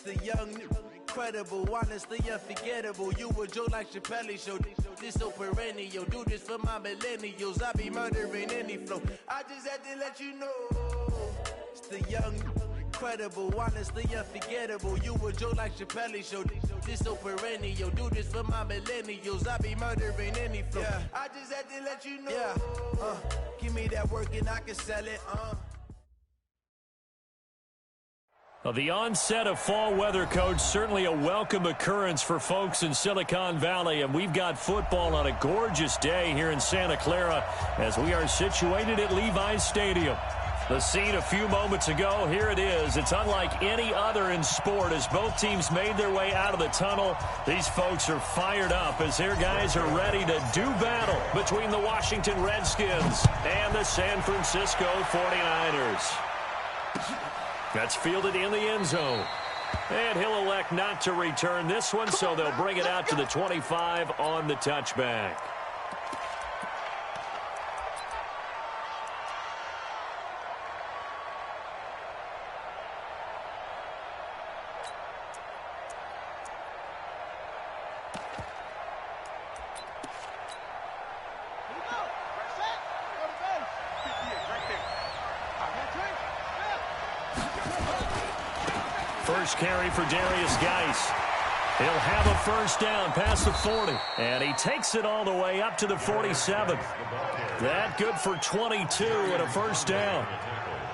The young, incredible, honestly unforgettable. You a Joe like Chappelle show. This so perennial. Do this for my millennials. I be murdering any flow. I just had to let you know. It's the young, incredible, honestly unforgettable. You a Joe like Chappelle show. This so perennial. Do this for my millennials. I be murdering any flow. Yeah. I just had to let you know. Yeah. Give me that work and I can sell it. The onset of fall weather, Coach, certainly a welcome occurrence for folks in Silicon Valley, and we've got football on a gorgeous day here in Santa Clara as we are situated at Levi's Stadium. The scene a few moments ago, here it is. It's unlike any other in sport as both teams made their way out of the tunnel. These folks are fired up as their guys are ready to do battle between the Washington Redskins and the San Francisco 49ers. That's fielded in the end zone. And he'll elect not to return this one, so they'll bring it out to the 25 on the touchback. First carry for Darius Geis. He'll have a first down past the 40. And he takes it all the way up to the 47. That good for 22 and a first down.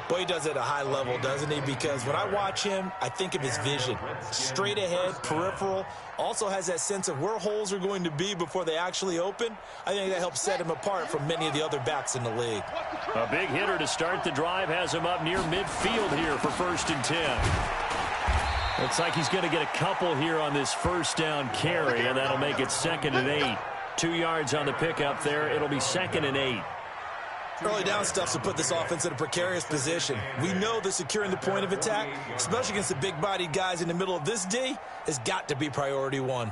Well, he does it at a high level, doesn't he? Because when I watch him, I think of his vision. Straight ahead, peripheral. Also has that sense of where holes are going to be before they actually open. I think that helps set him apart from many of the other backs in the league. A big hitter to start the drive has him up near midfield here for 1st and 10. Looks like he's going to get a couple here on this first down carry, and that'll make it 2nd and 8. 2 yards on the pickup there. It'll be 2nd and 8. Early down stuff to put this offense in a precarious position. We know that securing the point of attack, especially against the big-bodied guys in the middle of this D, has got to be priority one.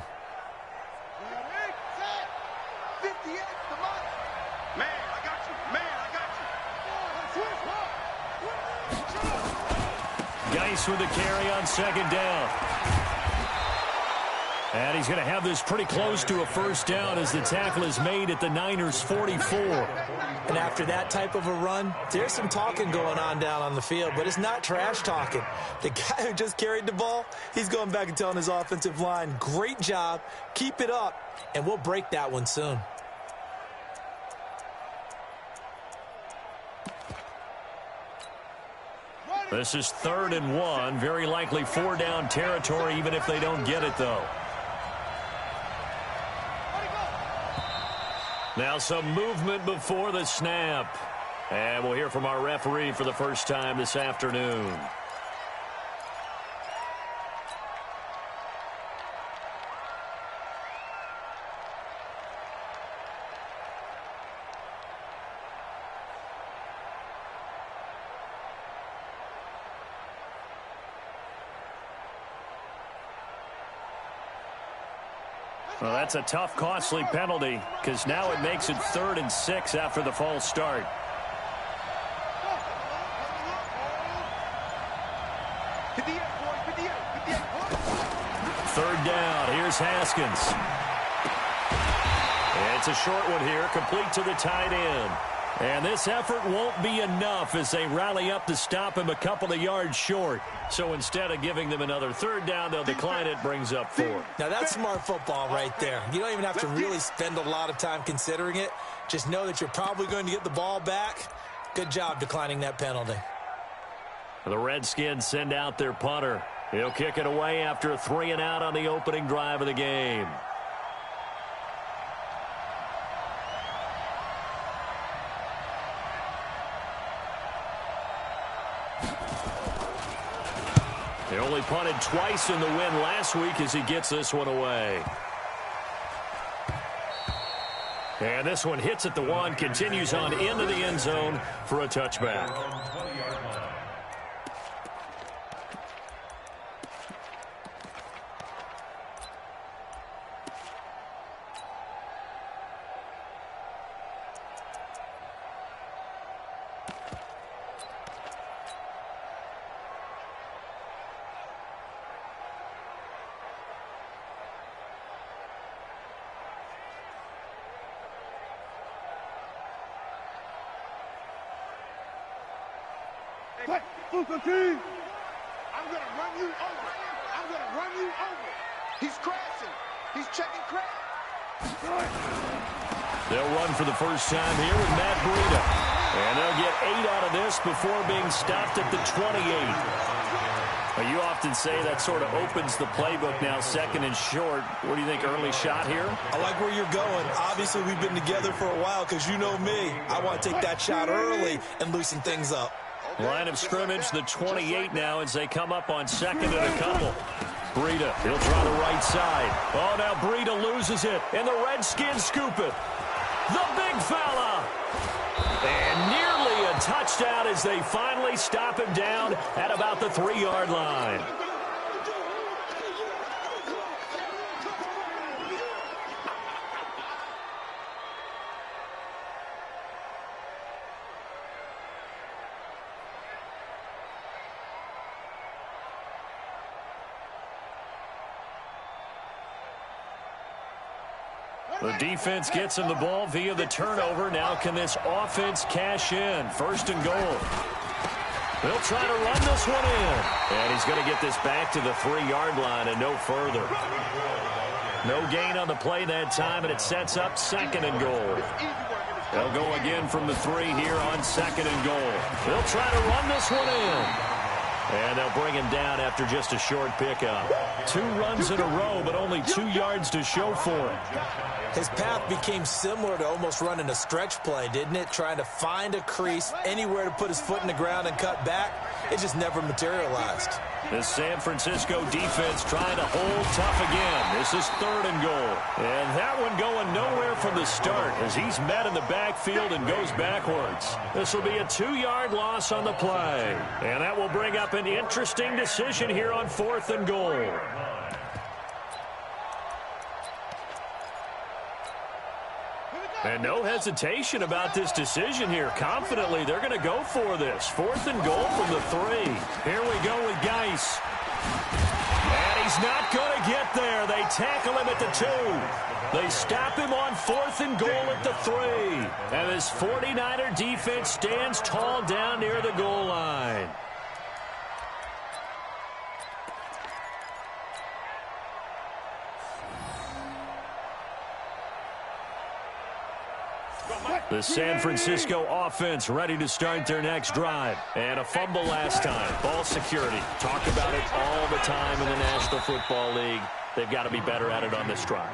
Geis with the carry on 2nd down. And he's going to have this pretty close to a first down as the tackle is made at the Niners' 44. And after that type of a run, there's some talking going on down on the field, but it's not trash talking. The guy who just carried the ball, he's going back and telling his offensive line, great job, keep it up, and we'll break that one soon. This is 3rd and 1. Very likely 4-down territory, even if they don't get it, though. Now some movement before the snap. And we'll hear from our referee for the first time this afternoon. Well, that's a tough, costly penalty because now it makes it 3rd and 6 after the false start. Third down. Here's Haskins. It's a short one here, complete to the tight end. And this effort won't be enough as they rally up to stop him a couple of yards short. So instead of giving them another 3rd down, they'll decline it, brings up 4. Now that's smart football right there. You don't even have to really spend a lot of time considering it. Just know that you're probably going to get the ball back. Good job declining that penalty. The Redskins send out their punter. He'll kick it away after a 3-and-out on the opening drive of the game. They only punted twice in the win last week as he gets this one away. And this one hits at the 1, continues on into the end zone for a touchback. I'm going to run you over. I'm going to run you over. He's crashing. He's checking crash. They'll run for the first time here with Matt Breida. And they'll get 8 out of this before being stopped at the 28. Well, you often say that sort of opens the playbook now, second and short. What do you think, early shot here? I like where you're going. Obviously, we've been together for a while because you know me. I want to take that shot early and loosen things up. Line of scrimmage, the 28 now as they come up on second and a couple. Breida, he'll try the right side. Oh, now Breida loses it, and the Redskins scoop it. The big fella. And nearly a touchdown as they finally stop him down at about the 3-yard line. The defense gets him the ball via the turnover. Now can this offense cash in? First and goal. They'll try to run this one in. And he's going to get this back to the 3-yard line and no further. No gain on the play that time, and it sets up second and goal. They'll go again from the 3 here on second and goal. They'll try to run this one in. And they'll bring him down after just a short pickup. 2 runs in a row, but only 2 yards to show for it. His path became similar to almost running a stretch play, didn't it? Trying to find a crease, anywhere to put his foot in the ground and cut back. It just never materialized. The San Francisco defense trying to hold tough again. This is third and goal. And that one going nowhere from the start as he's met in the backfield and goes backwards. This will be a 2-yard loss on the play. And that will bring up an interesting decision here on fourth and goal. And no hesitation about this decision here. Confidently, they're going to go for this. Fourth and goal from the 3. Here we go with Geis. And he's not going to get there. They tackle him at the 2. They stop him on fourth and goal at the 3. And this 49er defense stands tall down near the goal line. The San Francisco offense ready to start their next drive. And a fumble last time. Ball security. Talk about it all the time in the National Football League. They've got to be better at it on this drive.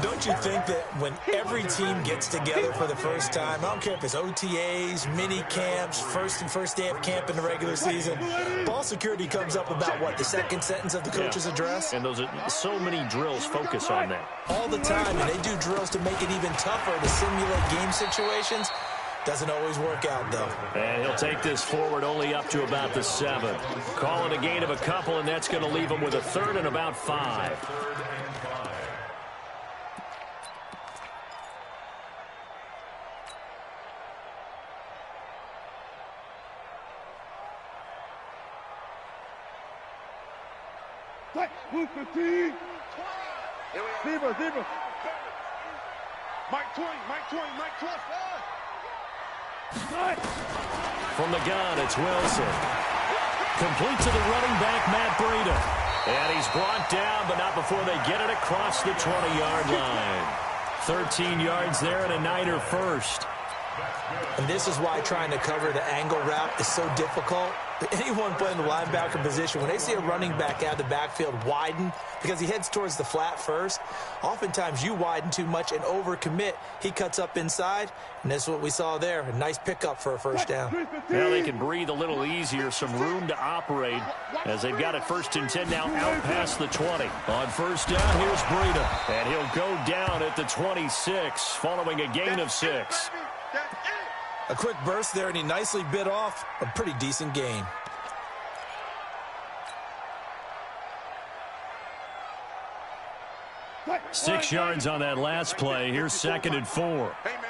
Don't you think that when every team gets together for the first time, I don't care if it's OTAs, mini camps, first day of camp in the regular season, ball security comes up about, what, the second sentence of the coach's address? And those are so many drills focus on that. All the time, and they do drills to make it even tougher to simulate game situations. Doesn't always work out, though. And he'll take this forward only up to about the 7. Call it a gain of a couple, and that's going to leave him with a third and about 5. Zebra. Mike Twain. From the gun, it's Wilson. Complete to the running back, Matt Breida. And he's brought down, but not before they get it across the 20-yard line. 13 yards there and a Niner first. And this is why trying to cover the angle route is so difficult. Anyone playing the linebacker position, when they see a running back out of the backfield widen because he heads towards the flat first, oftentimes you widen too much and overcommit. He cuts up inside, and that's what we saw there. A nice pickup for a first down. Now they can breathe a little easier, some room to operate as they've got it first and 10 now out past the 20. On first down, here's Breida, and he'll go down at the 26 following a gain of 6. A quick burst there, and he nicely bit off a pretty decent gain. Six yards on that last play. Here's second and 4. Hey, man.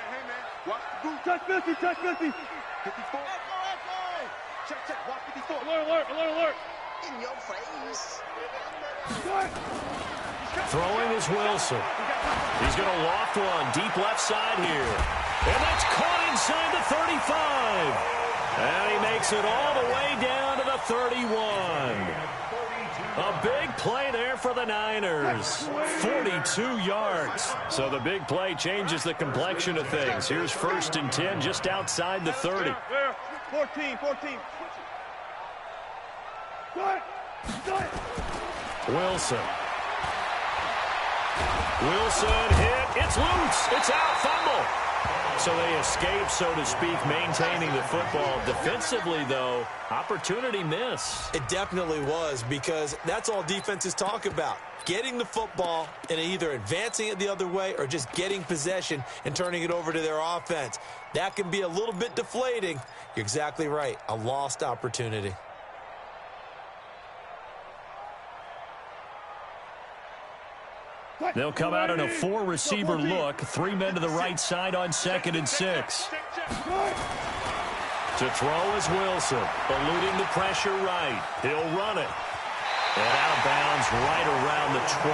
Watch the boot. Touch 50. 54. Check. Watch 54. Alert. In your face. Throwing is Wilson. He's going to loft one deep left side here. And that's caught inside the 35. And he makes it all the way down to the 31. A big play there for the Niners. 42 yards. So the big play changes the complexion of things. Here's 1st and 10 just outside the 30. 14. Wilson hit. It's loose. It's out. Fumble. So they escape, so to speak, maintaining the football. Defensively, though, opportunity miss. It definitely was, because that's all defenses talk about. Getting the football and either advancing it the other way or just getting possession and turning it over to their offense. That can be a little bit deflating. You're exactly right. A lost opportunity. They'll come out in a 4-receiver look. 3 men to the right side on 2nd and 6. To throw is Wilson, eluding the pressure right. He'll run it. And out of bounds right around the 20.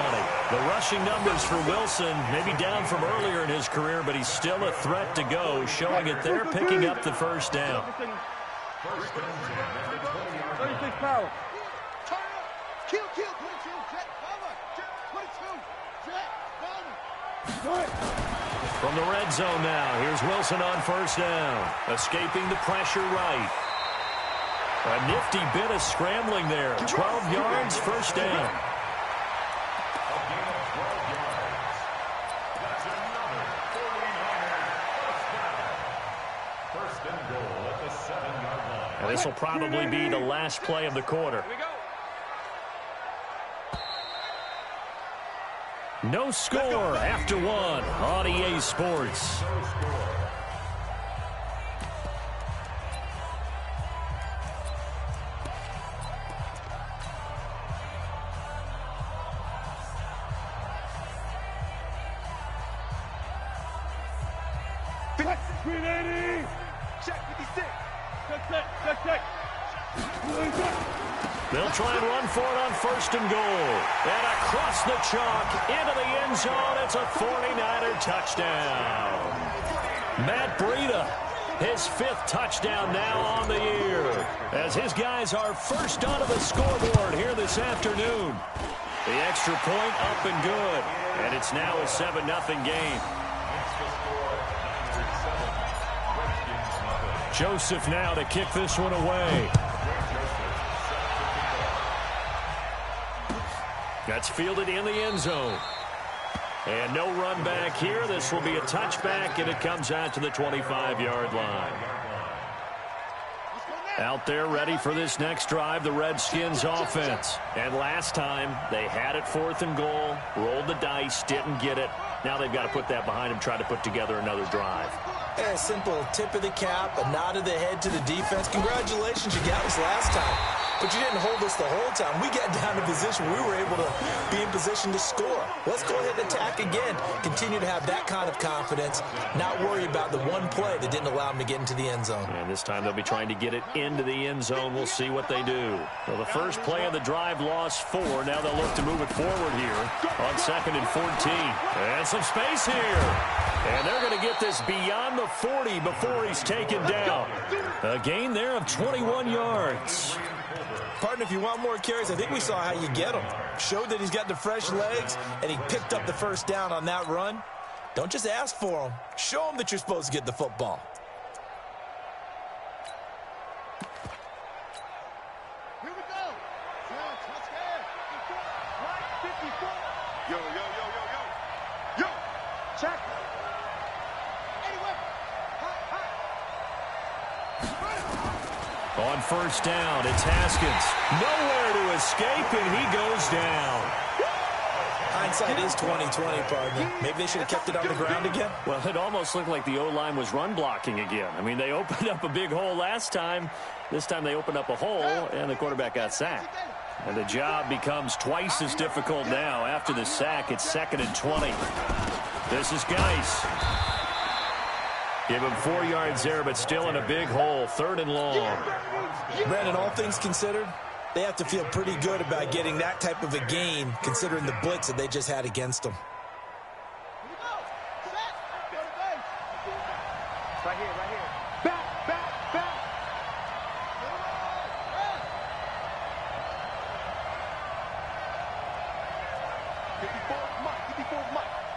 The rushing numbers for Wilson maybe down from earlier in his career, but he's still a threat to go, showing it there, picking up the 1st down. 36 power. Turn up. Kill. 22. Jet cover. 22. Jet cover. From the red zone now, here's Wilson on 1st down. Escaping the pressure right. A nifty bit of scrambling there. 12 yards, 1st down. And this will probably be the last play of the quarter. No score after 1 on EA Sports. They'll try and run for it on 1st and goal. And across the chalk into the end zone. It's a 49er touchdown. Matt Breida, his 5th touchdown now on the year, as his guys are first onto the scoreboard here this afternoon. The extra point up and good. And it's now a 7-0 game. Joseph now to kick this one away. That's fielded in the end zone. And no run back here. This will be a touchback, and it comes out to the 25-yard line. Out there ready for this next drive, the Redskins offense. And last time, they had it 4th and goal, rolled the dice, didn't get it. Now they've got to put that behind them, try to put together another drive. A simple tip of the cap, a nod of the head to the defense. Congratulations, you got us last time. But you didn't hold us the whole time. We got down to position. We were able to be in position to score. Let's go ahead and attack again. Continue to have that kind of confidence. Not worry about the one play that didn't allow them to get into the end zone. And this time they'll be trying to get it into the end zone. We'll see what they do. Well, the first play of the drive lost 4. Now they'll look to move it forward here on 2nd and 14. And some space here. And they're going to get this beyond the 40 before he's taken down. A gain there of 21 yards. Partner, if you want more carries, I think we saw how you get them. Showed that he's got the fresh legs, and he picked up the 1st down on that run. Don't just ask for them. Show them that you're supposed to get the football. Here we go. Yo. Check. On 1st down, it's Haskins. Nowhere to escape, and he goes down. Hindsight is 20/20, partner. Maybe they should have kept it on the ground again. Well, it almost looked like the O-line was run blocking again. I mean, they opened up a big hole last time. This time they opened up a hole, and the quarterback got sacked. And the job becomes twice as difficult now. After the sack, it's 2nd and 20. This is Geis. Give him 4 yards there, but still in a big hole. 3rd and long. Brandon, all things considered, they have to feel pretty good about getting that type of a gain, considering the blitz that they just had against them. Right here. Back.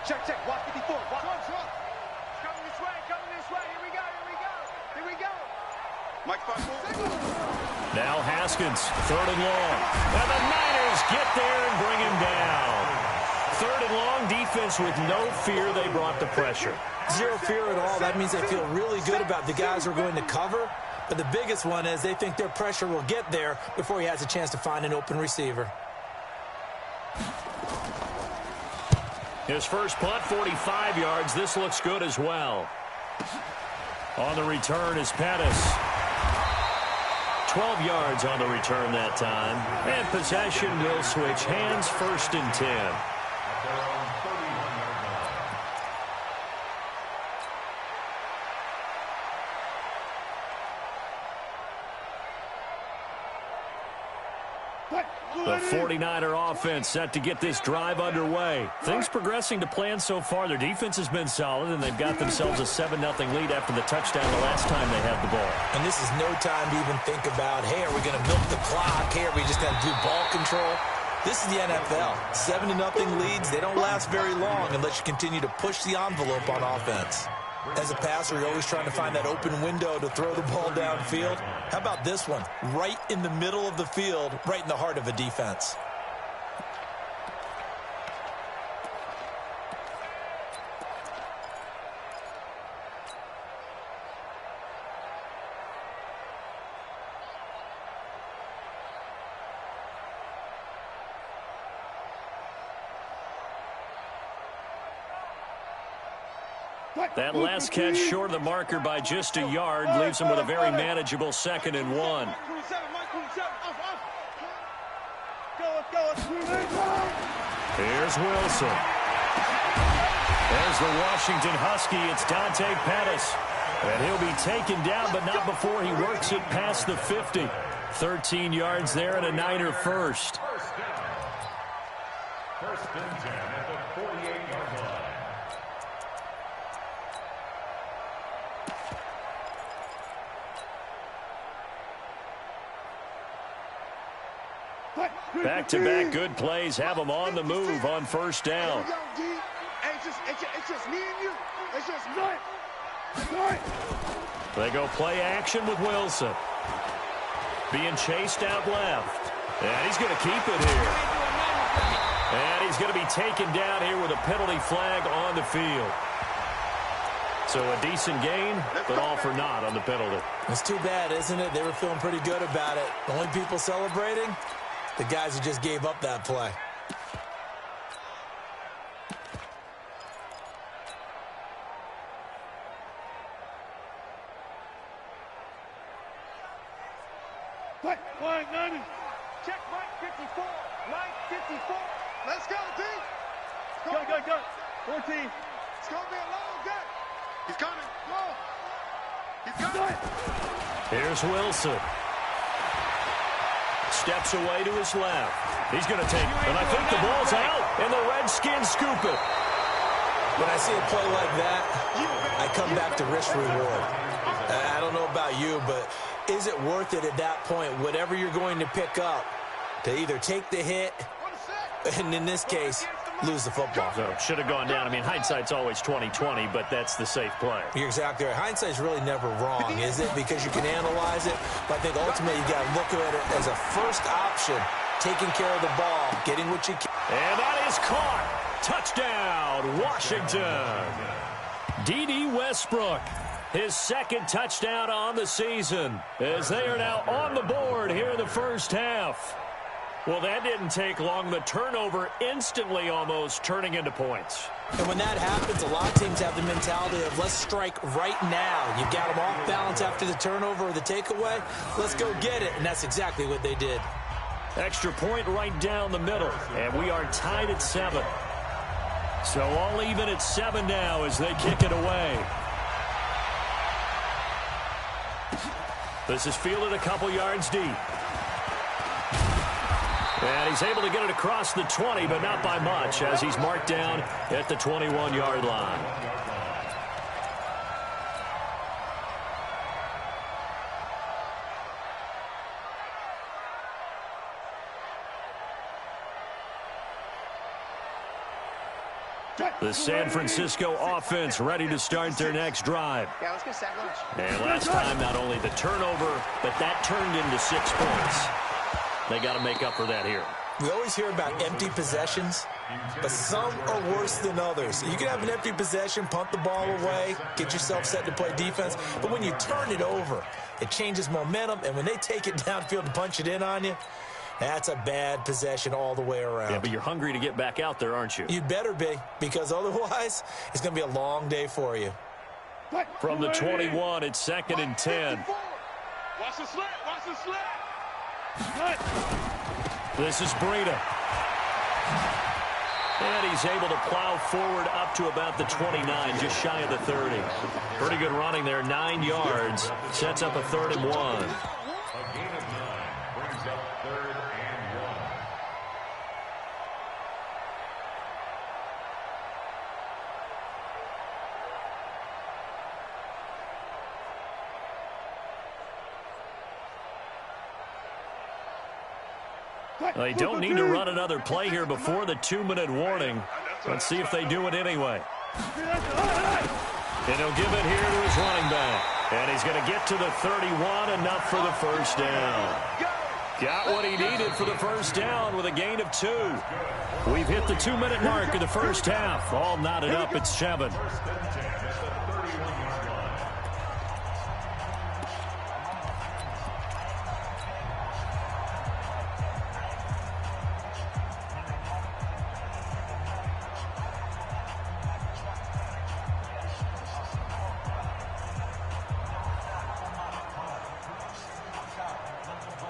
Check, check. Watch 54. Watch. Coming this way. Here we go. Mike 5-4. Now Haskins, 3rd and long. And the Niners get there and bring him down. 3rd and long, defense with no fear. They brought the pressure. Zero fear at all. That means they feel really good about the guys who are going to cover. But the biggest one is they think their pressure will get there before he has a chance to find an open receiver. His first punt, 45 yards. This looks good as well. On the return is Pettis. 12 yards on the return that time. And possession will switch hands, 1st and 10. The 49er offense set to get this drive underway. Things progressing to plan so far. Their defense has been solid, and they've got themselves a 7-0 lead after the touchdown the last time they had the ball. And this is no time to even think about, hey, are we going to milk the clock? Hey, are we just going to do ball control? This is the NFL. 7-0 leads, they don't last very long unless you continue to push the envelope on offense. As a passer, you're always trying to find that open window to throw the ball downfield. How about this one? Right in the middle of the field, right in the heart of a defense. That last catch short of the marker by just a yard leaves him with a very manageable 2nd and 1. Here's Wilson. There's the Washington Husky. It's Dante Pettis. And he'll be taken down, but not before he works it past the 50. 13 yards there and a Niner first. 1st and 10 at the 48-yard line. Back-to-back good plays have them on the move on 1st down. It's just me and you. It's just me. They go play action with Wilson. Being chased out left. And he's going to keep it here. And he's going to be taken down here with a penalty flag on the field. So a decent gain, but all for naught on the penalty. It's too bad, isn't it? They were feeling pretty good about it. The only people celebrating, the guys who just gave up that play. Flag 90. Check Mike 54. Mike 54. Let's go, team. Go. 14. It's going to be a long day. He's coming. Go. He's coming. Here's Wilson. Steps away to his left. He's going to take, and I think the ball's out, and the Redskins scoop it. When I see a play like that, I come back to risk reward. I don't know about you, but is it worth it at that point, whatever you're going to pick up, to either take the hit, and in this case, lose the football? So should have gone down. I mean, hindsight's always 20/20, but that's the safe play. You're exactly right. Hindsight's really never wrong, is it? Because you can analyze it, but I think ultimately you got to look at it as a first option, taking care of the ball, getting what you can. And that is caught. Touchdown, Washington. D.D. Westbrook, his 2nd touchdown on the season, as they are now on the board here in the first half. Well, that didn't take long. The turnover instantly almost turning into points. And when that happens, a lot of teams have the mentality of let's strike right now. You've got them off balance after the turnover or the takeaway. Let's go get it. And that's exactly what they did. Extra point right down the middle. And we are tied at 7. So all even at 7 now as they kick it away. This is fielded a couple yards deep. And he's able to get it across the 20, but not by much, as he's marked down at the 21-yard line. The San Francisco offense ready to start their next drive. Yeah, let's get sack lunch. And last time, not only the turnover, but that turned into 6 points. They got to make up for that here. We always hear about empty possessions, but some are worse than others. You can have an empty possession, punt the ball away, get yourself set to play defense, but when you turn it over, it changes momentum, and when they take it downfield and punch it in on you, that's a bad possession all the way around. Yeah, but you're hungry to get back out there, aren't you? You better be, because otherwise, it's going to be a long day for you. From the 21, it's 2nd and 10. Watch the slant. Watch the slant. This is Breida. And he's able to plow forward up to about the 29, just shy of the 30. Pretty good running there, 9 yards. Sets up a 3rd and 1. They don't need to run another play here before the 2-minute warning. Let's see if they do it anyway. And he'll give it here to his running back. And he's going to get to the 31, enough for the first down. Got what he needed for the first down with a gain of 2. We've hit the 2-minute mark of the first half. All knotted up at 7.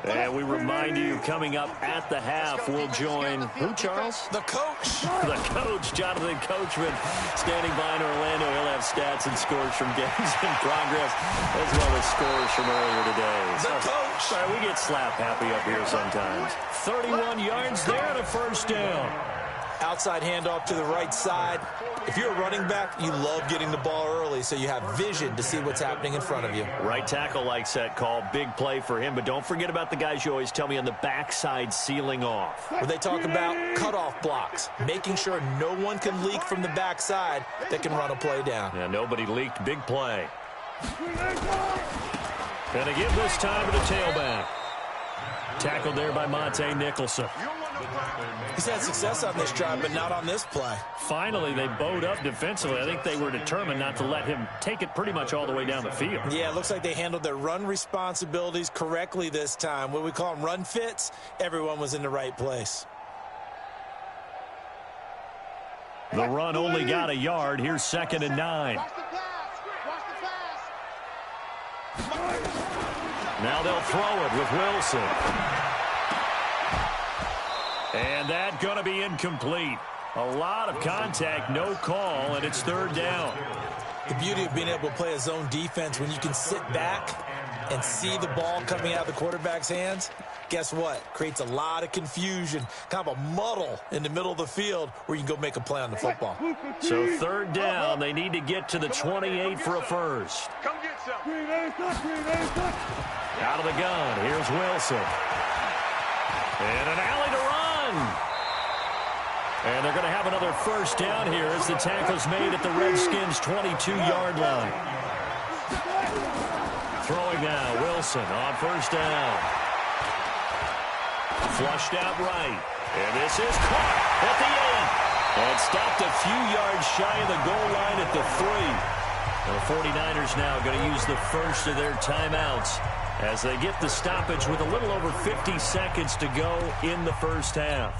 And we remind you, coming up at the half, we'll join who, Charles? The coach. The coach, Jonathan Coachman, standing by in Orlando. He'll have stats and scores from games in progress, as well as scores from earlier today. The coach. Sorry, we get slap happy up here sometimes. 31 yards there and a first down. Outside handoff to the right side. If you're a running back, you love getting the ball early so you have vision to see what's happening in front of you. Right tackle likes that call. Big play for him, but don't forget about the guys you always tell me on the backside sealing off. Where they talk about cutoff blocks, making sure no one can leak from the backside that can run a play down. Yeah, nobody leaked. Big play. Gonna give this time to the tailback. Tackled there by Monte Nicholson. He's had success on this drive, but not on this play. Finally, they bowed up defensively. I think they were determined not to let him take it pretty much all the way down the field. Yeah, it looks like they handled their run responsibilities correctly this time. What we call them run fits, everyone was in the right place. The run only got a yard. Here's 2nd and 9. Watch the pass. Watch the pass. Now they'll throw it with Wilson. And that going to be incomplete. A lot of contact, no call, and it's 3rd down. The beauty of being able to play a zone defense when you can sit back and see the ball coming out of the quarterback's hands, guess what? Creates a lot of confusion, kind of a muddle in the middle of the field where you can go make a play on the football. So 3rd down, they need to get to the 28 for a first. Come get some. Out of the gun, here's Wilson. And an alley to run. And they're going to have another first down here as the tackle's made at the Redskins' 22-yard line. Throwing now, Wilson on first down. Flushed out right. And this is caught at the 8. And stopped a few yards shy of the goal line at the 3. The 49ers now going to use the first of their timeouts as they get the stoppage with a little over 50 seconds to go in the first half.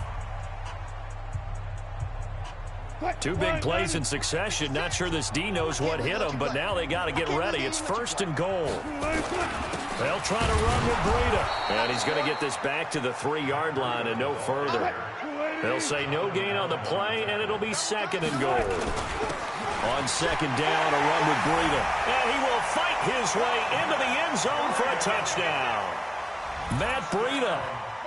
2 big plays in succession. Not sure this D knows what hit him, but now they got to get ready. It's 1st and goal. They'll try to run with Breida. And he's going to get this back to the 3-yard line and no further. They'll say no gain on the play, and it'll be 2nd and goal. On 2nd down, a run with Breida. And he will fight his way into the end zone for a touchdown. Matt Breida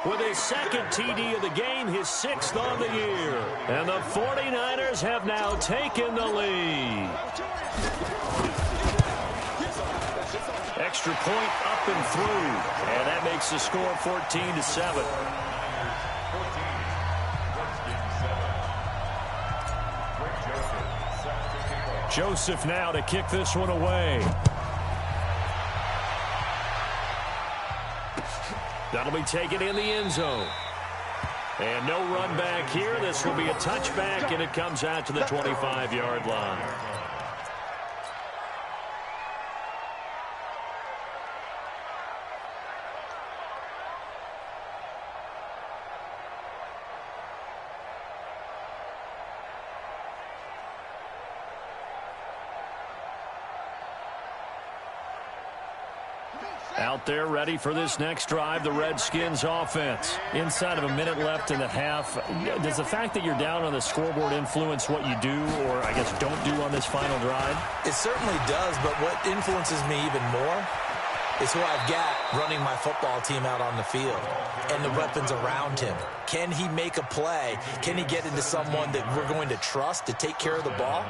with his 2nd TD of the game, his 6th on the year. And the 49ers have now taken the lead. Extra point up and through. And that makes the score 14-7. Joseph now to kick this one away. That'll be taken in the end zone. And no run back here. This will be a touchback, and it comes out to the 25-yard line. Out there ready for this next drive, the Redskins offense. Inside of a minute left in the half, does the fact that you're down on the scoreboard influence what you do, or I guess don't do on this final drive? It certainly does, but what influences me even more is who I've got running my football team out on the field and the weapons around him. Can he make a play? Can he get into someone that we're going to trust to take care of the ball?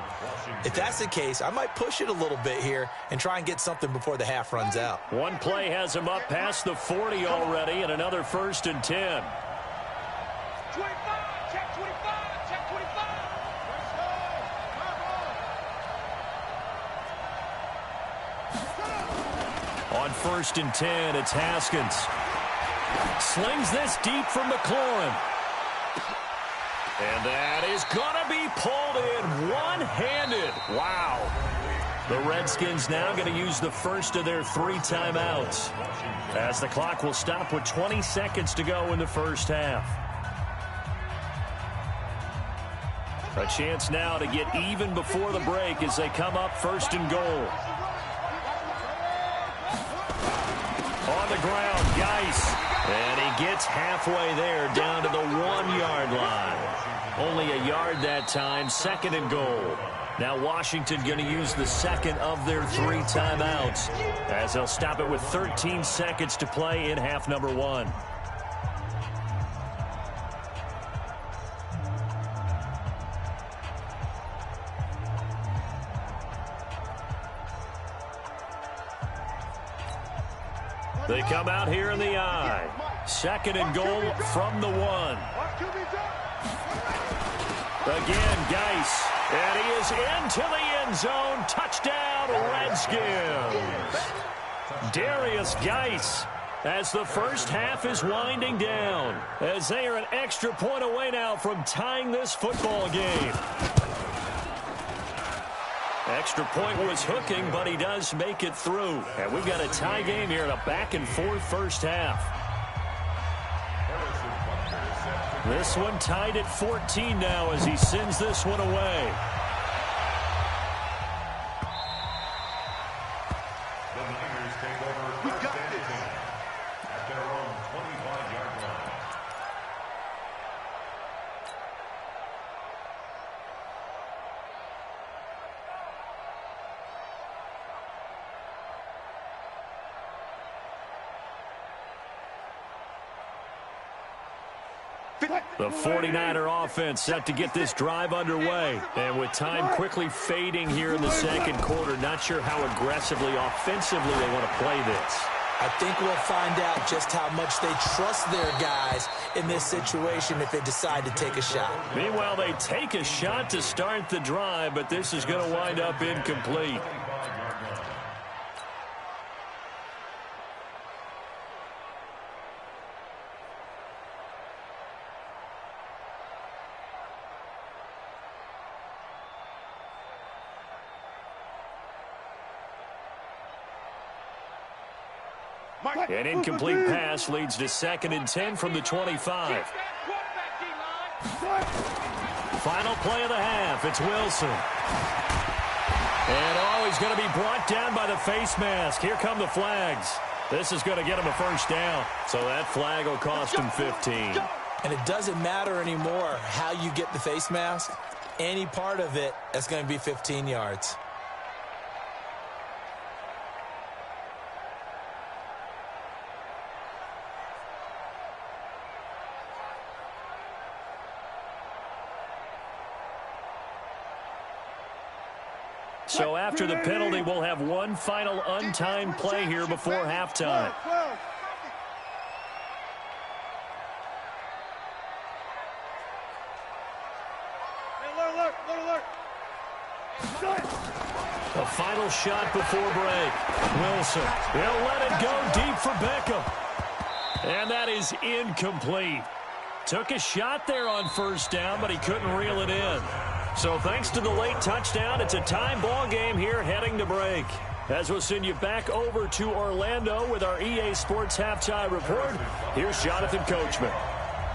If that's the case, I might push it a little bit here and try and get something before the half runs out. One play has him up past the 40 already, and another 1st and 10. 25, check 25, check 25. On 1st and 10, it's Haskins. Slings this deep from McLaurin. And that is going to be pulled in one-handed. Wow. The Redskins now going to use the first of their 3 timeouts, as the clock will stop with 20 seconds to go in the first half. A chance now to get even before the break as they come up 1st and goal. On the ground, Geis. And he gets halfway there, down to the 1-yard line. Only a yard that time, 2nd and goal. Now Washington going to use the second of their 3 timeouts, as they'll stop it with 13 seconds to play in half number 1. They come out here in the I. 2nd and goal from the 1. Again, Geis. And he is into the end zone. Touchdown, Redskins. Darius Geis, as the first half is winding down, as they are an extra point away now from tying this football game. Extra point was hooking, but he does make it through. And we've got a tie game here in a back-and-forth first half. This one tied at 14 now as he sends this one away. The Niners take over first and 10 at their own 25-yard line. The 49er offense set to get this drive underway. And with time quickly fading here in the second quarter, not sure how aggressively, offensively they want to play this. I think we'll find out just how much they trust their guys in this situation if they decide to take a shot. Meanwhile, they take a shot to start the drive, but this is going to wind up incomplete. An incomplete pass leads to 2nd and 10 from the 25. Final play of the half. It's Wilson. And he's going to be brought down by the face mask. Here come the flags. This is going to get him a first down. So that flag will cost him 15. And it doesn't matter anymore how you get the face mask. Any part of it is going to be 15 yards. So after the penalty, we'll have one final untimed play here before halftime. A final shot before break. Wilson, he'll let it go deep for Beckham. And that is incomplete. Took a shot there on first down, but he couldn't reel it in. So thanks to the late touchdown, it's a tie ball game here heading to break. As we'll send you back over to Orlando with our EA Sports Halftime Report, here's Jonathan Coachman.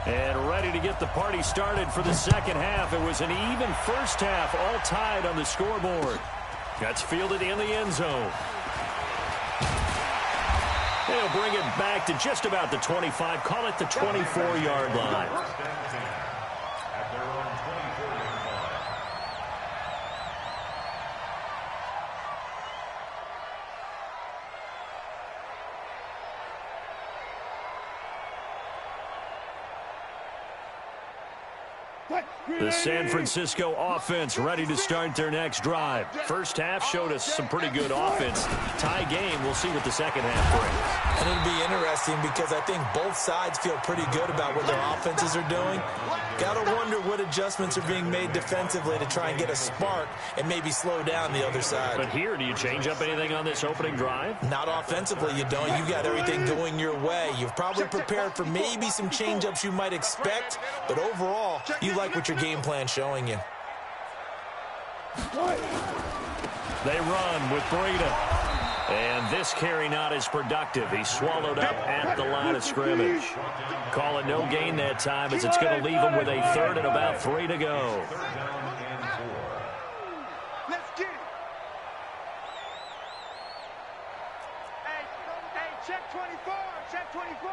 And ready to get the party started for the second half. It was an even first half, all tied on the scoreboard. That's fielded in the end zone. They'll bring it back to just about the 25, call it the 24-yard line. The San Francisco offense ready to start their next drive. First half showed us some pretty good offense. Tie game, we'll see what the second half brings. And it'll be interesting because I think both sides feel pretty good about what their offenses are doing. Got to wonder what adjustments are being made defensively to try and get a spark and maybe slow down the other side. But here, do you change up anything on this opening drive? Not offensively, you don't. You've got everything going your way. You've probably prepared for maybe some change-ups you might expect, but overall, you like what your game plan's showing you. They run with Breida. And this carry not as productive. He's swallowed up at the line of scrimmage. Call it no gain that time as it's going to leave him with a third and about 3 to go. Let's get it. Hey, check 24, check 24.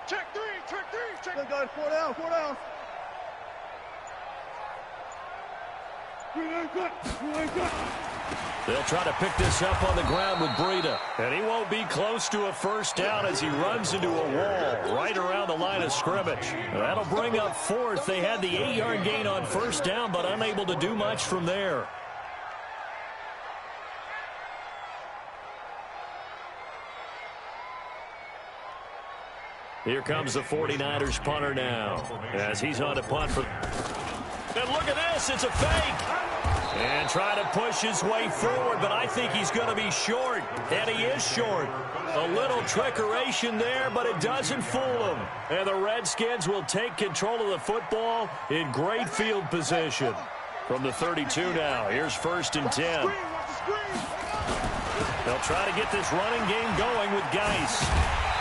Check 3, check. Good, guys, 4 down, 4 down. They'll try to pick this up on the ground with Breida. And he won't be close to a first down as he runs into a wall right around the line of scrimmage. That'll bring up fourth. They had the 8-yard gain on first down, but unable to do much from there. Here comes the 49ers punter now as he's on to punt for. And look at this, it's a fake. And try to push his way forward, but I think he's going to be short. And he is short. A little trickeration there, but it doesn't fool him. And the Redskins will take control of the football in great field position. From the 32 now, here's 1st and 10. They'll try to get this running game going with Geis.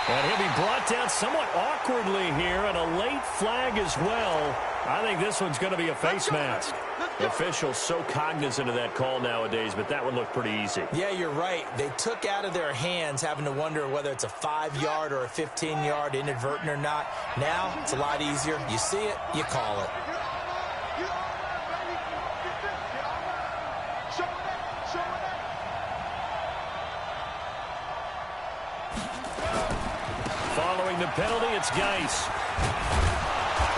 And he'll be brought down somewhat awkwardly here, and a late flag as well. I think this one's going to be a face mask. Officials so cognizant of that call nowadays, but that one looked pretty easy. Yeah, you're right. They took out of their hands having to wonder whether it's a 5-yard or a 15-yard inadvertent or not. Now, it's a lot easier. You see it, you call it. Following the penalty, it's Geis.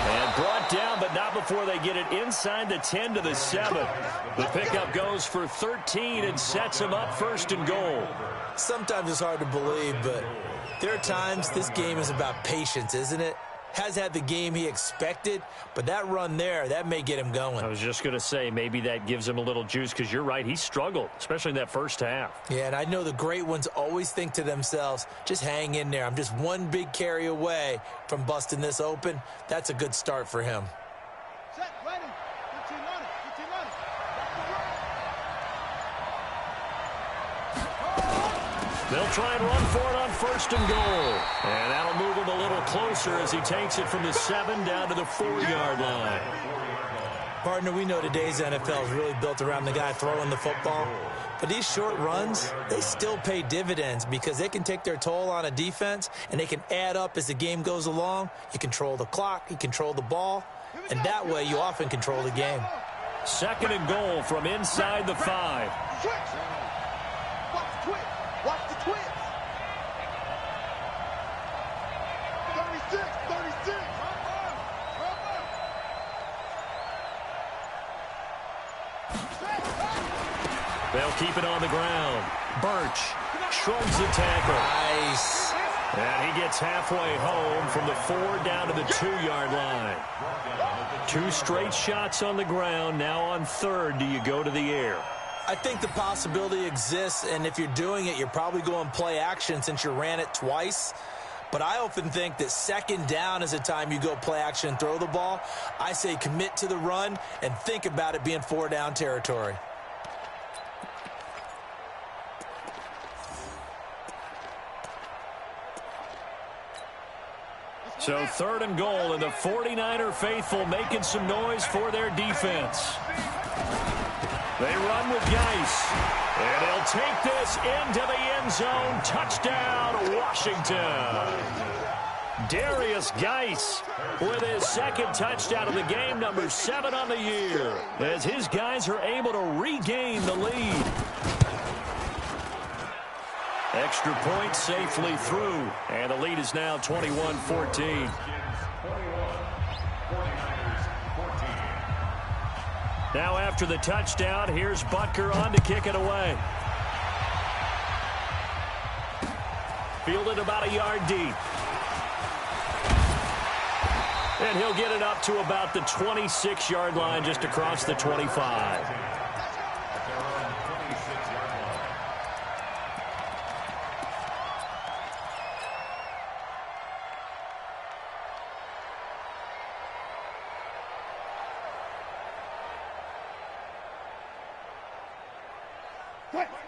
And brought down, but not before they get it inside the 10 to the 7. The pickup goes for 13 and sets him up 1st and goal. Sometimes it's hard to believe, but there are times this game is about patience, isn't it? Has had the game he expected, but that run there, that may get him going. I was just going to say, maybe that gives him a little juice, because you're right, he struggled, especially in that first half. Yeah, and I know the great ones always think to themselves, just hang in there. I'm just one big carry away from busting this open. That's a good start for him. Set, ready. 15 on it, 15 on it. They'll try and run for it on 1st and goal. And that'll move him a little closer as he takes it from the 7 down to the 4-yard line. Partner, we know today's NFL is really built around the guy throwing the football. But these short runs, they still pay dividends because they can take their toll on a defense and they can add up as the game goes along. You control the clock, you control the ball, and that way you often control the game. 2nd and goal from inside the 5. Switch. Watch the twist. Watch the twist. 36, 36. They'll keep it on the ground. Birch shrugs the tackle. Nice. And he gets halfway home from the 4 down to the 2-yard line. 2 straight shots on the ground. Now on 3rd, do you go to the air? I think the possibility exists, and if you're doing it, you're probably going play action since you ran it twice. But I often think that 2nd down is the time you go play action and throw the ball. I say commit to the run and think about it being 4 down territory. So 3rd and goal, and the 49er faithful making some noise for their defense. They run with Geis, and he'll take this into the end zone. Touchdown, Washington. Darius Geis with his 2nd touchdown of the game, number 7 on the year, as his guys are able to regain the lead. Extra point safely through, and the lead is now 21-14. Now after the touchdown, here's Butker on to kick it away. Fielded about a yard deep. And he'll get it up to about the 26-yard line, just across the 25.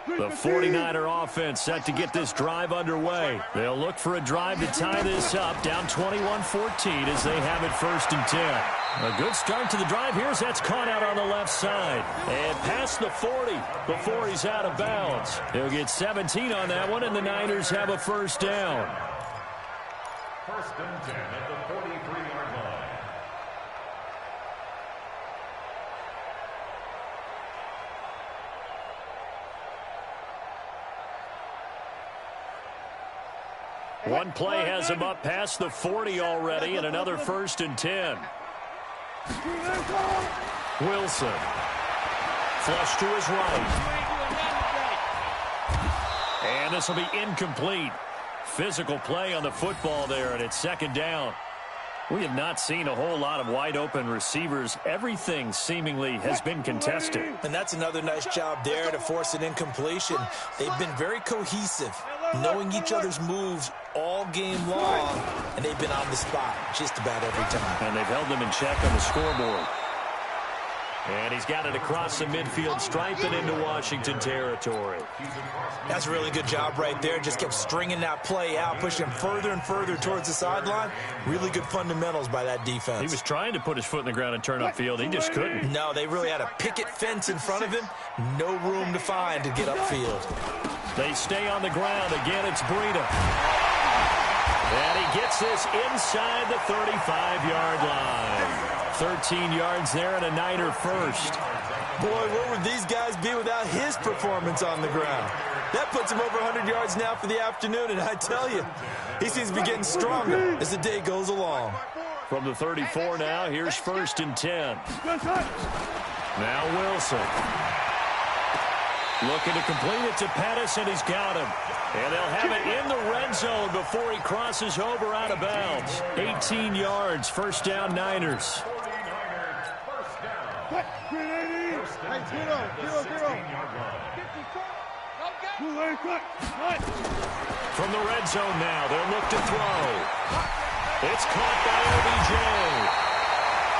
The 49er offense set to get this drive underway. They'll look for a drive to tie this up, down 21-14 as they have it 1st and 10. A good start to the drive here as that's caught out on the left side. And past the 40 before he's out of bounds. He'll get 17 on that one, and the Niners have a 1st down. 1st and 10 at the 43-yard line. One play has him up past the 40 already, and another 1st and 10. Wilson. Flush to his right. And this will be incomplete. Physical play on the football there, and it's 2nd down. We have not seen a whole lot of wide-open receivers. Everything seemingly has been contested. And that's another nice job there to force an incompletion. They've been very cohesive, knowing each other's moves all game long, and they've been on the spot just about every time. And they've held them in check on the scoreboard. And he's got it across the midfield stripe and into Washington territory. That's a really good job right there. Just kept stringing that play out, pushing him further and further towards the sideline. Really good fundamentals by that defense. He was trying to put his foot in the ground and turn upfield. He just couldn't. No, they really had a picket fence in front of him. No room to find to get upfield. They stay on the ground. Again, it's Breida. And he gets this inside the 35-yard line. 13 yards there and a Niner 1st. Boy, where would these guys be without his performance on the ground? That puts him over 100 yards now for the afternoon, and I tell you, he seems to be getting stronger as the day goes along. From the 34 now, here's 1st and 10. Now Wilson. Looking to complete it to Pettis, and he's got him. And they'll have it in the red zone before he crosses over out of bounds. 18 yards, 1st down Niners. From the red zone now, they'll look to throw. It's caught by OBJ.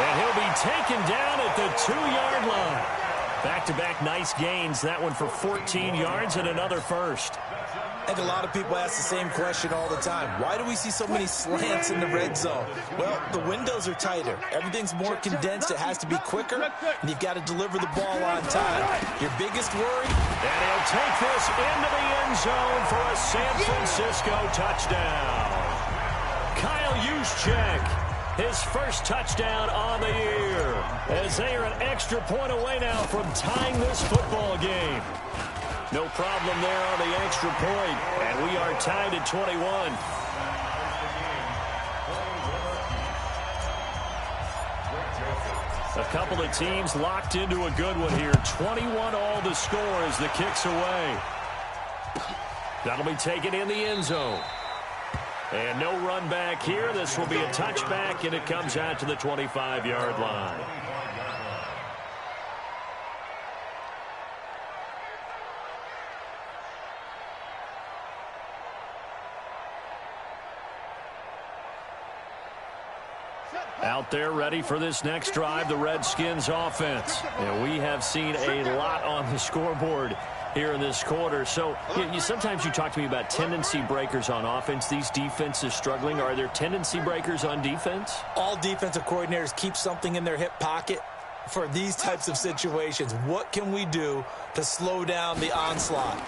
And he'll be taken down at the 2-yard line. Back-to-back nice gains. That one for 14 yards and another 1st. I think a lot of people ask the same question all the time. Why do we see so many slants in the red zone? Well, the windows are tighter. Everything's more condensed. It has to be quicker, and you've got to deliver the ball on time. Your biggest worry? And he'll take this into the end zone for a San Francisco touchdown. Kyle Juszczyk, his 1st touchdown on the year, as they are an extra point away now from tying this football game. No problem there on the extra point, and we are tied at 21. A couple of teams locked into a good one here. 21 all the score as the kick's away. That'll be taken in the end zone. And no run back here. This will be a touchback, and it comes out to the 25-yard line. Out there ready for this next drive, the Redskins offense. And we have seen a lot on the scoreboard here in this quarter. So sometimes you talk to me about tendency breakers on offense. These defenses struggling. Are there tendency breakers on defense? All defensive coordinators keep something in their hip pocket for these types of situations. What can we do to slow down the onslaught?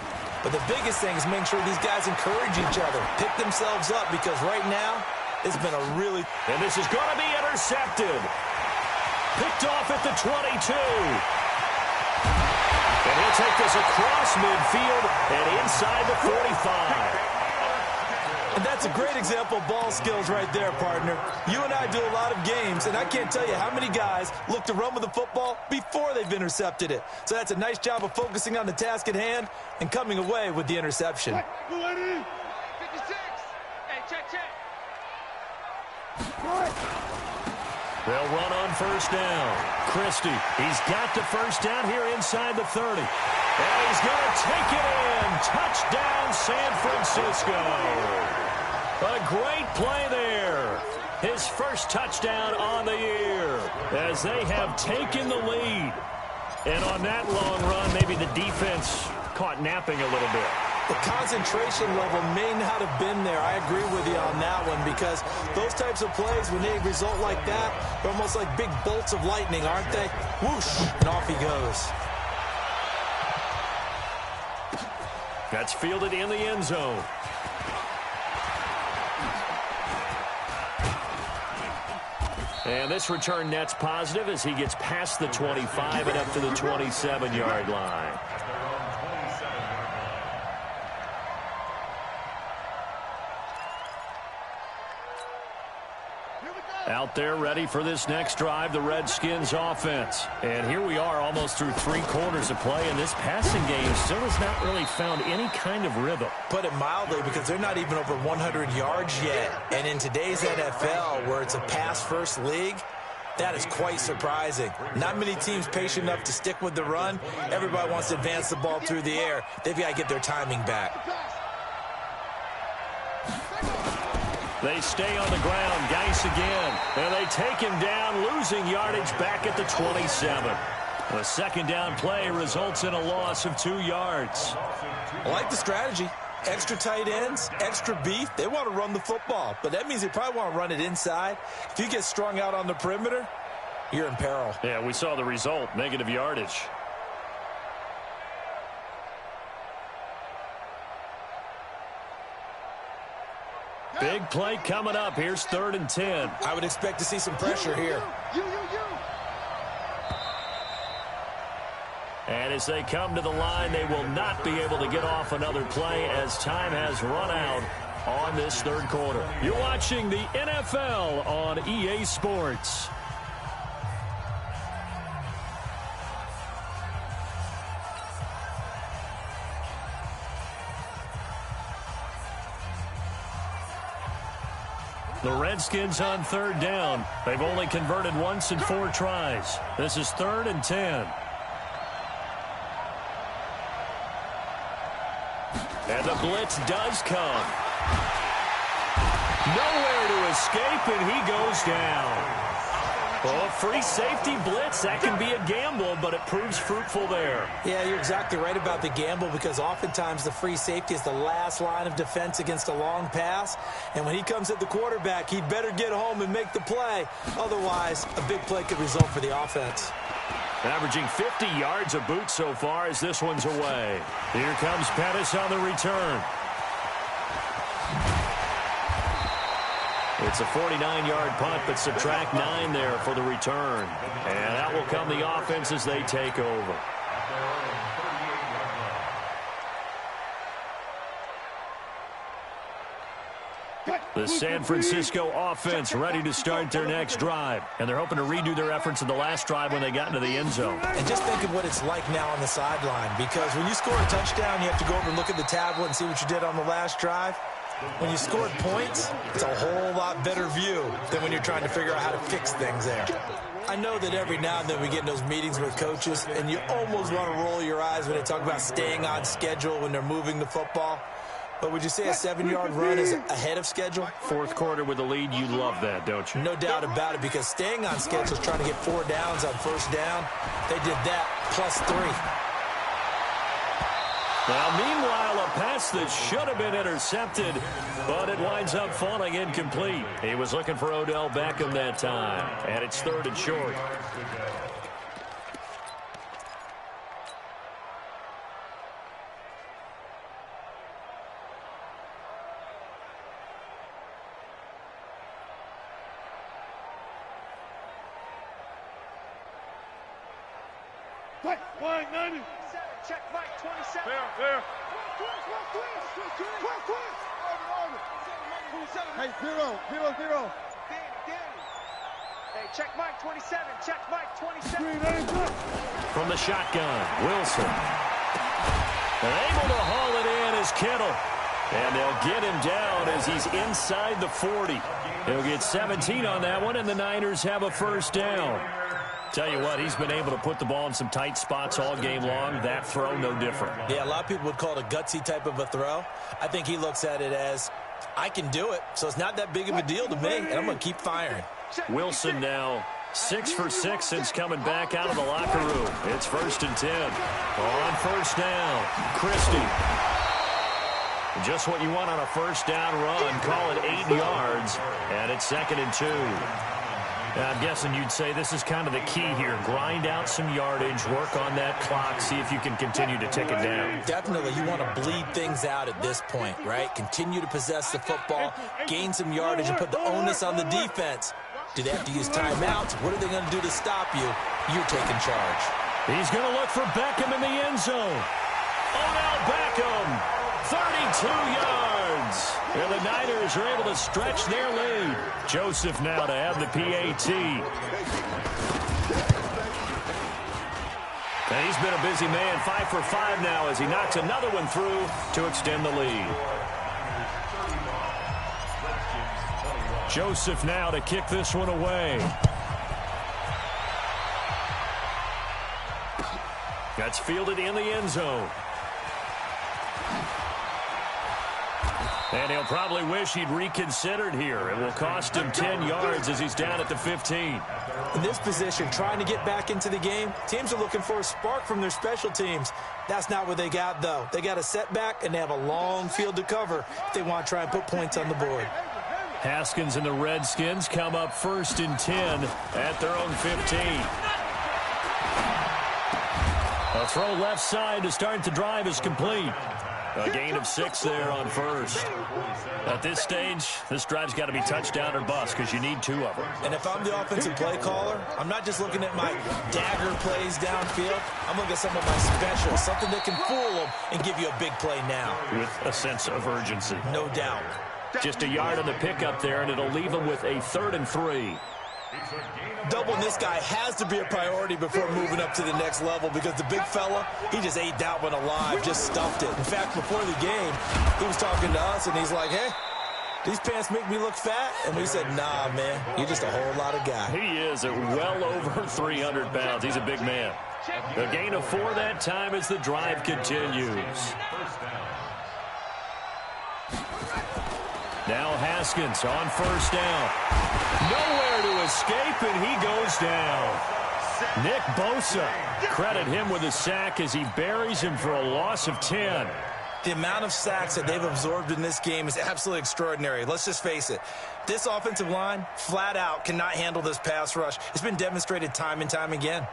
But the biggest thing is making sure these guys encourage each other, pick themselves up, because right now it's been a really... And this is going to be intercepted. Picked off at the 22. And he'll take this across midfield and inside the 45. And that's a great example of ball skills right there, partner. You and I do a lot of games, and I can't tell you how many guys look to run with the football before they've intercepted it. So that's a nice job of focusing on the task at hand and coming away with the interception. 56. Hey, check. They'll run on first down. Christie, he's got the first down here inside the 30. And he's going to take it in. Touchdown, San Francisco. A great play there. His first touchdown on the year as they have taken the lead. And on that long run, maybe the defense caught napping a little bit. The concentration level may not have been there. I agree with you on that one, because those types of plays, when they result like that, they're almost like big bolts of lightning, aren't they? Whoosh, and off he goes. That's fielded in the end zone. And this return net's positive as he gets past the 25 and up to the 27-yard line. Out there ready for this next drive, the Redskins offense. And here we are almost through 3 quarters of play, and this passing game still has not really found any kind of rhythm. Put it mildly, because they're not even over 100 yards yet. And in today's NFL, where it's a pass-first league, that is quite surprising. Not many teams patient enough to stick with the run. Everybody wants to advance the ball through the air. They've got to get their timing back. They stay on the ground. Geis again. And they take him down, losing yardage back at the 27. The second down play results in a loss of 2 yards. I like the strategy. Extra tight ends, extra beef. They want to run the football, but that means they probably want to run it inside. If you get strung out on the perimeter, you're in peril. Yeah, we saw the result, negative yardage. Big play coming up. Here's 3rd and 10. I would expect to see some pressure here. And as they come to the line, they will not be able to get off another play as time has run out on this 3rd quarter. You're watching the NFL on EA Sports. The Redskins on 3rd down. They've only converted once in 4 tries. This is 3rd and 10. And the blitz does come. Nowhere to escape, and he goes down. Well, free safety blitz, that can be a gamble, but it proves fruitful there. Yeah, you're exactly right about the gamble, because oftentimes the free safety is the last line of defense against a long pass. And when he comes at the quarterback, he'd better get home and make the play. Otherwise, a big play could result for the offense. Averaging 50 yards a boot so far as this one's away. Here comes Pettis on the return. It's a 49-yard punt, but subtract 9 there for the return. And that will come the offense as they take over. The San Francisco offense ready to start their next drive. And they're hoping to redo their efforts in the last drive when they got into the end zone. And just think of what it's like now on the sideline, because when you score a touchdown, you have to go over and look at the tablet and see what you did on the last drive. When you scored points, it's a whole lot better view than when you're trying to figure out how to fix things there. I know that every now and then we get in those meetings with coaches, and you almost want to roll your eyes when they talk about staying on schedule when they're moving the football. But would you say a 7-yard run is ahead of schedule? Fourth quarter with the lead, you love that, don't you? No doubt about it, because staying on schedule is trying to get 4 downs on first down. They did that, +3. Now, meanwhile, a pass that should have been intercepted, but it winds up falling incomplete. He was looking for Odell Beckham that time, and it's 3rd and short. Flag 90. Check Mike 27. There. Hey, 0. Danny. Hey, check Mike 27. Check Mike 27. From the shotgun, Wilson. And able to haul it in is Kittle. And they'll get him down as he's inside the 40. He'll get 17 on that one, and the Niners have a first down. Tell you what, he's been able to put the ball in some tight spots all game long. That throw, no different. Yeah, a lot of people would call it a gutsy type of a throw. I think he looks at it as, I can do it, so it's not that big of a deal to me, and I'm going to keep firing. Wilson now 6 for 6 since coming back out of the locker room. It's 1st and 10. On first down, Christie. Just what you want on a first down run. Call it 8 yards, and it's 2nd and 2. I'm guessing you'd say this is kind of the key here. Grind out some yardage, work on that clock, see if you can continue to tick it down. Definitely. You want to bleed things out at this point, right? Continue to possess the football, gain some yardage, and put the onus on the defense. Do they have to use timeouts? What are they going to do to stop you? You're taking charge. He's going to look for Beckham in the end zone. Odell Beckham, 32 yards. And the Niners are able to stretch their lead. Joseph now to have the PAT. And he's been a busy man, 5 for 5 now as he knocks another one through to extend the lead. Joseph now to kick this one away. That's fielded in the end zone. And he'll probably wish he'd reconsidered here. It will cost him 10 yards as he's down at the 15. In this position, trying to get back into the game, teams are looking for a spark from their special teams. That's not what they got, though. They got a setback, and they have a long field to cover if they want to try and put points on the board. Haskins and the Redskins come up 1st and 10 at their own 15. A throw left side to start the drive is complete. A gain of 6 there on first. At this stage, this drive's got to be touchdown or bust because you need 2 of them. And if I'm the offensive play caller, I'm not just looking at my dagger plays downfield. I'm looking at some of my specials, something that can fool them and give you a big play now. With a sense of urgency. No doubt. Just a yard on the pickup there, and it'll leave them with a 3rd and 3. Doubling this guy has to be a priority before moving up to the next level because the big fella, he just ate that one alive, just stuffed it. In fact, before the game, he was talking to us, and he's like, hey, these pants make me look fat? And we said, nah, man, you're just a whole lot of guy. He is at well over 300 pounds. He's a big man. A gain of 4 that time as the drive continues. Now Haskins on first down. Nowhere to escape, and he goes down. Nick Bosa, credit him with a sack as he buries him for a loss of 10. The amount of sacks that they've absorbed in this game is absolutely extraordinary. Let's just face it. This offensive line, flat out, cannot handle this pass rush. It's been demonstrated time and time again.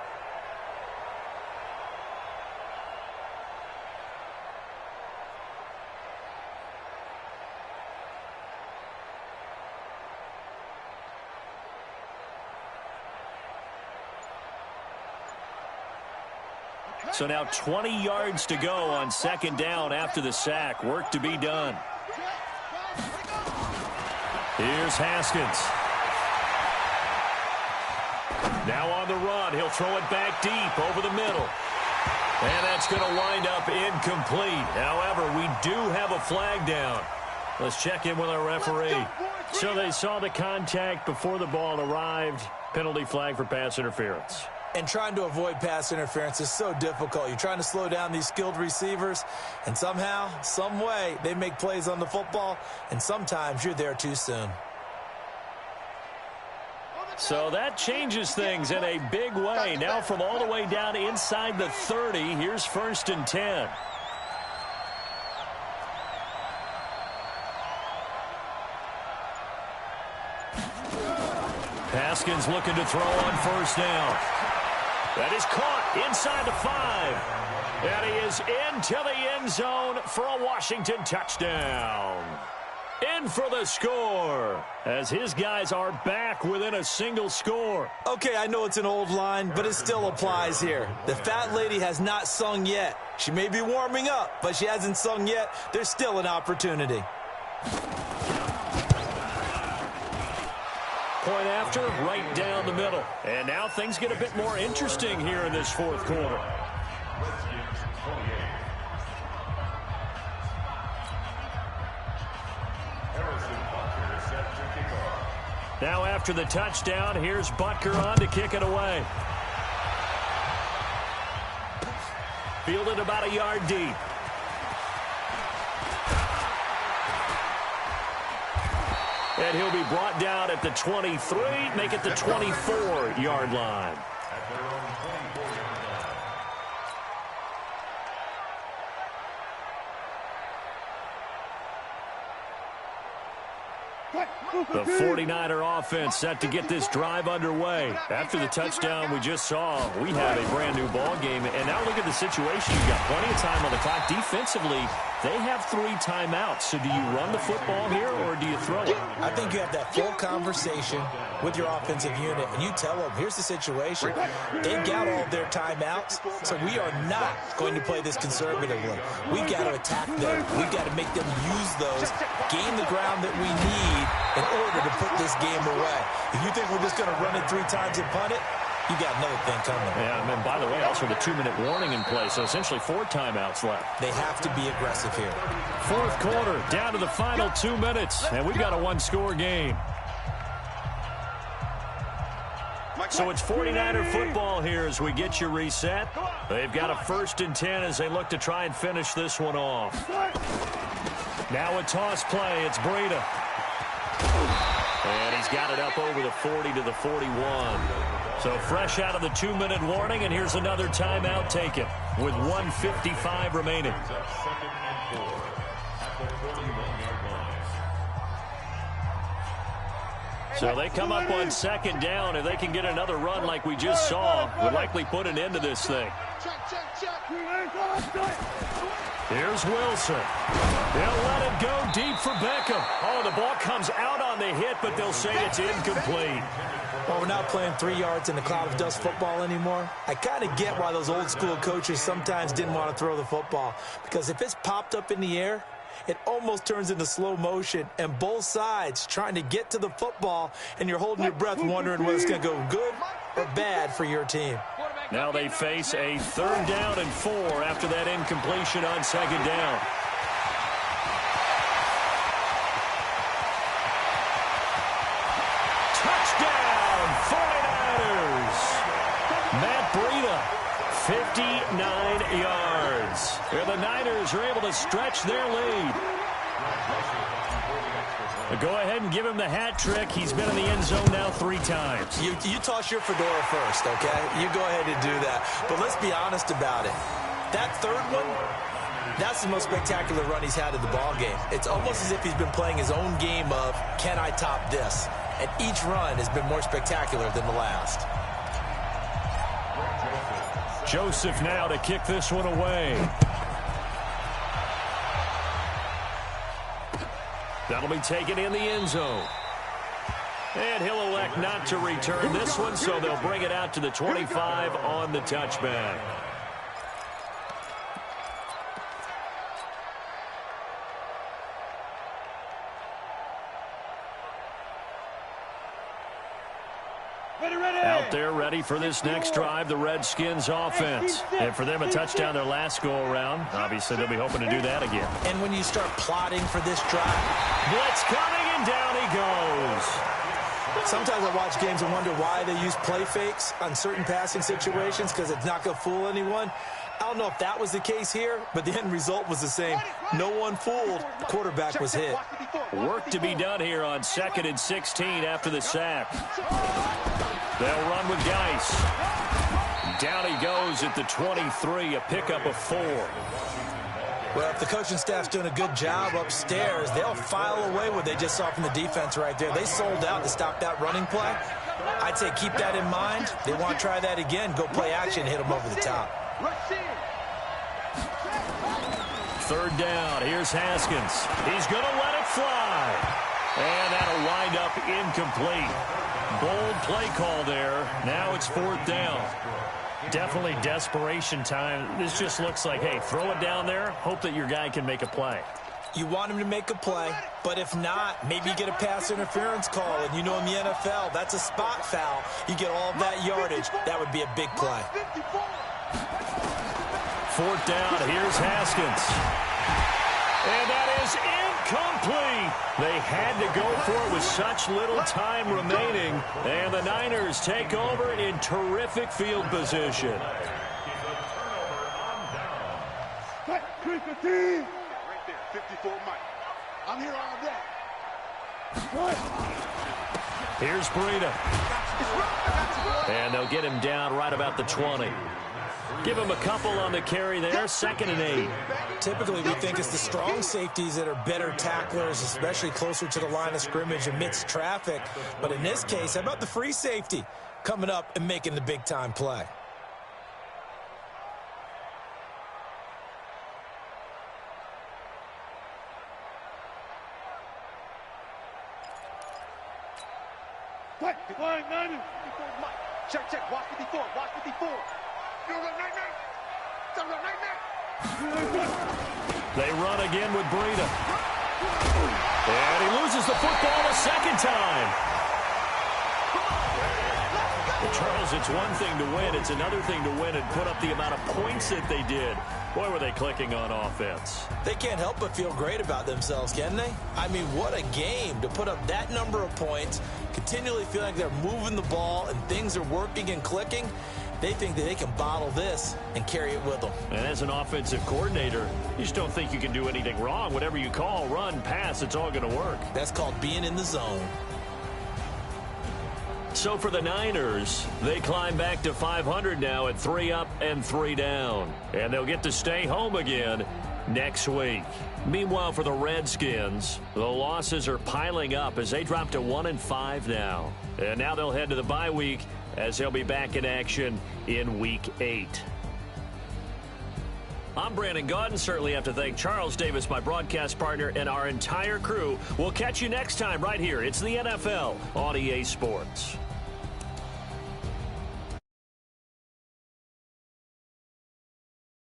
So now 20 yards to go on 2nd down after the sack. Work to be done. Here's Haskins. Now on the run. He'll throw it back deep over the middle. And that's going to wind up incomplete. However, we do have a flag down. Let's check in with our referee. So they saw the contact before the ball arrived. Penalty flag for pass interference. And trying to avoid pass interference is so difficult. You're trying to slow down these skilled receivers, and somehow, some way, they make plays on the football, and sometimes you're there too soon. So that changes things in a big way. Now from all the way down inside the 30, here's 1st and 10. Haskins looking to throw on 1st down. That is caught inside the 5. And he is into the end zone for a Washington touchdown. In for the score, as his guys are back within a single score. Okay, I know it's an old line, but it still applies here. The fat lady has not sung yet. She may be warming up, but she hasn't sung yet. There's still an opportunity. Point after, right down the middle. And now things get a bit more interesting here in this 4th quarter. Now after the touchdown, here's Butker on to kick it away. Fielded about a yard deep. And he'll be brought down at the 23, make it the 24-yard line. The 49er offense set to get this drive underway. After the touchdown we just saw, we have a brand-new ball game. And now look at the situation. You've got plenty of time on the clock. Defensively, they have 3 timeouts. So do you run the football here or do you throw it? I think you have that full conversation with your offensive unit, and you tell them, here's the situation. They've got all their timeouts, so we are not going to play this conservatively. We've got to attack them. We've got to make them use those, gain the ground that we need in order to put this game away. If you think we're just going to run it 3 times and punt it, you got another thing coming. Yeah, and by the way, also the 2-minute warning in place, so essentially 4 timeouts left. They have to be aggressive here. 4th quarter, down to the final 2 minutes, and we've got a 1-score game. So it's 49er football here as we get you reset. They've got a 1st and 10 as they look to try and finish this one off. Now a toss play, it's Breida. And he's got it up over the 40 to the 41. So fresh out of the 2-minute warning, and here's another timeout taken with 1:55 remaining. So they come up on 2nd down. If they can get another run like we just saw, would likely put an end to this thing. Here's Wilson. They'll let it go deep for Beckham. Oh, the ball comes out on the hit, but they'll say it's incomplete. Well, we're not playing 3 yards in a cloud of dust football anymore. I kind of get why those old school coaches sometimes didn't want to throw the football, because if it's popped up in the air, it almost turns into slow motion, and both sides trying to get to the football, and you're holding your breath wondering whether it's going to go good or bad for your team. Now they face a 3rd down and 4 after that incompletion on 2nd down. Touchdown, 49ers! Matt Breida, 59 yards. And the Niners are able to stretch their lead. Go ahead and give him the hat trick. He's been in the end zone now 3 times. You toss your fedora first, okay? You go ahead and do that. But let's be honest about it. That 3rd one, that's the most spectacular run he's had in the ball game. It's almost as if he's been playing his own game of, can I top this? And each run has been more spectacular than the last. Joseph now to kick this one away. That'll be taken in the end zone. And he'll elect not to return this one, so they'll bring it out to the 25 on the touchback. Out there ready for this next drive, the Redskins offense. And for them, a touchdown their last go-around. Obviously, they'll be hoping to do that again. And when you start plotting for this drive, blitz coming, and down he goes. Sometimes I watch games and wonder why they use play fakes on certain passing situations, because it's not going to fool anyone. I don't know if that was the case here, but the end result was the same. No one fooled. The quarterback was hit. Work to be done here on 2nd and 16 after the sack. They'll run with Geis. Down he goes at the 23, a pickup of 4. Well, if the coaching staff's doing a good job upstairs, they'll file away what they just saw from the defense right there. They sold out to stop that running play. I'd say keep that in mind. They want to try that again. Go play action, hit them over the top. 3rd down. Here's Haskins. He's going to let it fly. And that'll wind up incomplete. Bold play call there. Now it's 4th down. Definitely desperation time. This just looks like, hey, throw it down there. Hope that your guy can make a play. You want him to make a play, but if not, maybe you get a pass interference call. And you know in the NFL, that's a spot foul. You get all of that yardage. That would be a big play. 4th down, here's Haskins. And that is incomplete. They had to go for it with such little time remaining. And the Niners take over in terrific field position. Right there, 54 Mike. I'm here all day. Here's Breida. And they'll get him down right about the 20. Give him a couple on the carry there, 2nd and 8. Typically, we think it's the strong safeties that are better tacklers, especially closer to the line of scrimmage amidst traffic. But in this case, how about the free safety coming up and making the big-time play? Flying 90. Check. Watch 54. Watch 54. They run again with Breida. And he loses the football a 2nd time. Well, Charles, it's one thing to win. It's another thing to win and put up the amount of points that they did. Boy, were they clicking on offense. They can't help but feel great about themselves, can they? I mean, what a game to put up that number of points, continually feeling like they're moving the ball and things are working and clicking. They think that they can bottle this and carry it with them. And as an offensive coordinator, you just don't think you can do anything wrong. Whatever you call, run, pass, it's all going to work. That's called being in the zone. So for the Niners, they climb back to 500 now at 3 up and 3 down. And they'll get to stay home again next week. Meanwhile, for the Redskins, the losses are piling up as they drop to 1-5 now. And now they'll head to the bye week as they'll be back in action in Week 8. I'm Brandon Gaudin. Certainly have to thank Charles Davis, my broadcast partner, and our entire crew. We'll catch you next time right here. It's the NFL on EA Sports.